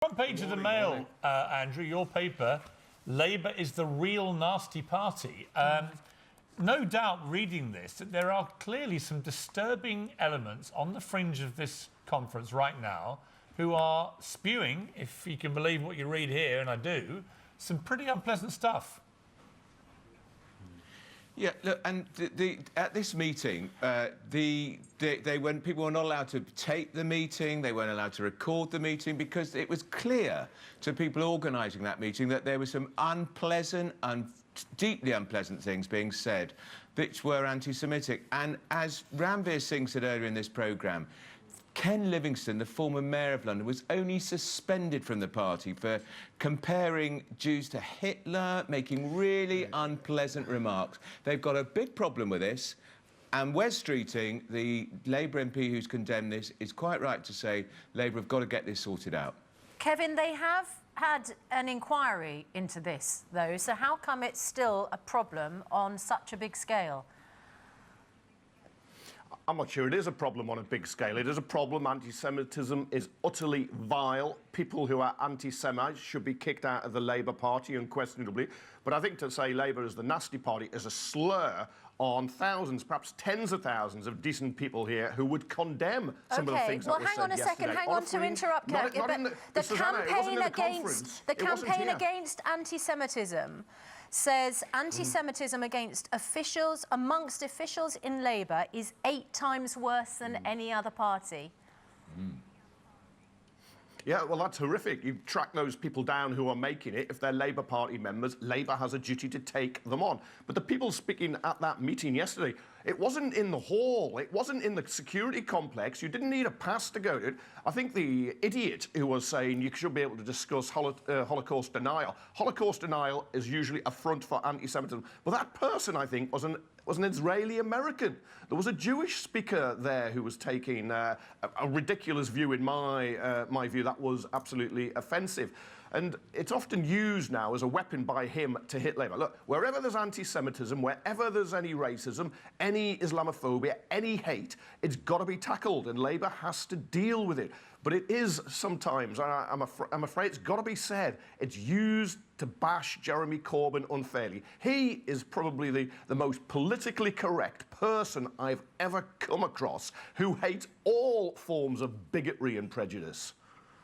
Front page of the Mail, Andrew, your paper, Labour is the real nasty party. No doubt reading this that there are clearly some disturbing elements on the fringe of this conference right now who are spewing, if you can believe what you read here, and I do, some pretty unpleasant stuff. Yeah, look, and at this meeting, people were not allowed to tape the meeting, they weren't allowed to record the meeting, because it was clear to people organising that meeting that there were some unpleasant and deeply unpleasant things being said, which were anti-Semitic. And as Ranveer Singh said earlier in this programme, Ken Livingstone, the former mayor of London, was only suspended from the party for comparing Jews to Hitler, making really unpleasant remarks. They've got a big problem with this, and Wes Streeting, the Labour MP who's condemned this, is quite right to say Labour have got to get this sorted out. Kevin, they have had an inquiry into this, though, so how come it's still a problem on such a big scale? I'm not sure it is a problem on a big scale. It is a problem. Anti-Semitism is utterly vile. People who are anti-Semites should be kicked out of the Labour Party, unquestionably. But I think to say Labour is the nasty party is a slur on thousands, perhaps tens of thousands of decent people here who would condemn some of the things that were said yesterday. Well, hang on a second, hang on to interrupt, Kevin, but the campaign against anti-Semitism says anti-Semitism against officials, amongst officials in Labour, is 8 times worse than any other party. Yeah, well, that's horrific. You track those people down who are making it. If they're Labour Party members, Labour has a duty to take them on. But the people speaking at that meeting yesterday, it wasn't in the hall. It wasn't in the security complex. You didn't need a pass to go to it. I think the idiot who was saying you should be able to discuss Holocaust denial. Holocaust denial is usually a front for anti-Semitism. But that person, I think, was an Israeli-American. There was a Jewish speaker there who was taking a ridiculous view, in my view, that was absolutely offensive. And it's often used now as a weapon by him to hit Labour. Look, wherever there's anti-Semitism, wherever there's any racism, any Islamophobia, any hate, it's got to be tackled, and Labour has to deal with it. But it is sometimes, I'm afraid it's got to be said, it's used to bash Jeremy Corbyn unfairly. He is probably the most politically correct person I've ever come across who hates all forms of bigotry and prejudice.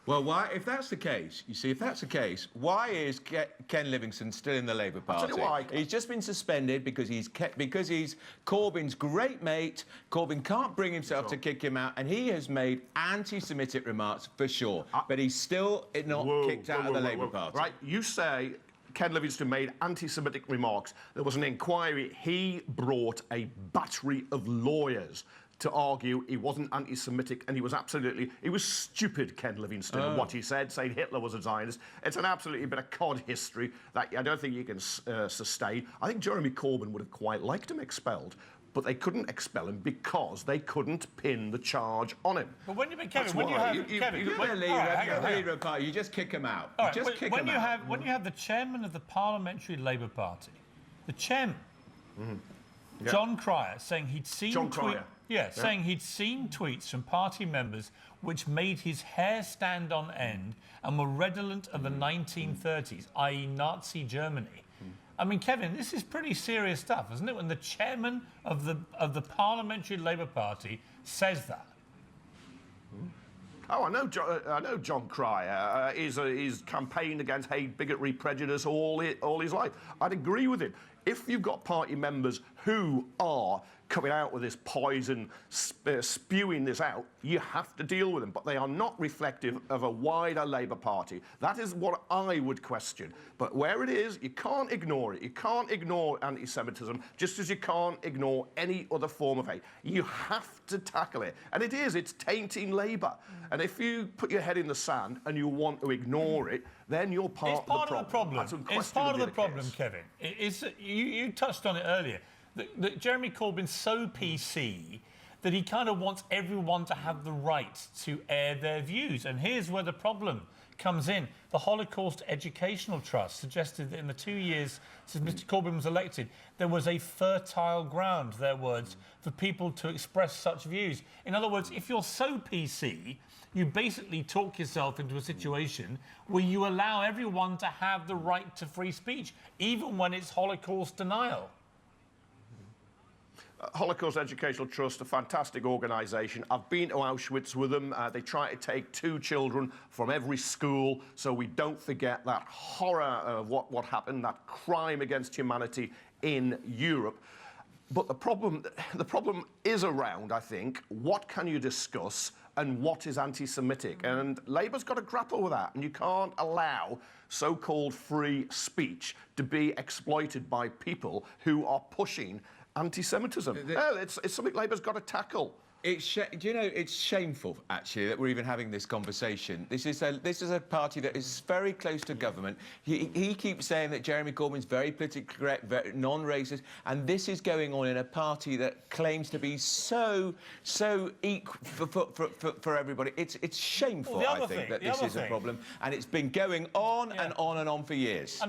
Well, why, if that's the case, you see, if that's the case, why is Ken Livingstone still in the Labour Party? I'll tell you why. He's just been suspended because he's Corbyn's great mate. Corbyn can't bring himself to kick him out, and he has made anti-Semitic remarks for sure. But he's still not kicked out of the Labour Party. Right, you say Ken Livingstone made anti-Semitic remarks. There was an inquiry. He brought a battery of lawyers to argue he wasn't anti-Semitic, and he was stupid, Ken Livingstone, and what he said, saying Hitler was a Zionist. It's an absolutely bit of cod history that I don't think you can sustain. I think Jeremy Corbyn would have quite liked him expelled, but they couldn't expel him because they couldn't pin the charge on him. But when you Kevin, when you just kick him out. When you have the chairman of the Parliamentary Labour Party, the chairman, John Cryer, saying he'd seen saying he'd seen tweets from party members which made his hair stand on end and were redolent of the 1930s, i.e. Nazi Germany. I mean, Kevin, this is pretty serious stuff, isn't it, when the chairman of the Parliamentary Labour Party says that? Oh, I know John Cryer. He's campaigned against hate, bigotry, prejudice all his life. I'd agree with him. If you've got party members who are coming out with this poison, spewing this out, you have to deal with them. But they are not reflective of a wider Labour Party. That is what I would question. But where it is, you can't ignore it. You can't ignore anti-Semitism, just as you can't ignore any other form of hate. You have to tackle it. And it's tainting Labour. And if you put your head in the sand and you want to ignore it, then you're part of the problem. It's part of the problem, Kevin. You touched on it earlier. That Jeremy Corbyn's so PC that he kind of wants everyone to have the right to air their views. And here's where the problem comes in. The Holocaust Educational Trust suggested that in the 2 years since Mr Corbyn was elected, there was a fertile ground, their words, for people to express such views. In other words, if you're so PC, you basically talk yourself into a situation where you allow everyone to have the right to free speech, even when it's Holocaust denial. Holocaust Educational Trust, a fantastic organisation. I've been to Auschwitz with them. They try to take 2 children from every school so we don't forget that horror of what happened, that crime against humanity in Europe. But the problem is around, I think, what can you discuss and what is anti-Semitic? And Labour's got to grapple with that, and you can't allow so-called free speech to be exploited by people who are pushing anti-Semitism. It's something Labour's got to tackle. Do you know, it's shameful, actually, that we're even having this conversation. This is a party that is very close to government. He keeps saying that Jeremy Corbyn's very politically correct, very non-racist, and this is going on in a party that claims to be so equal for everybody. It's shameful, I think, that this is a problem, and it's been going on and on and on for years.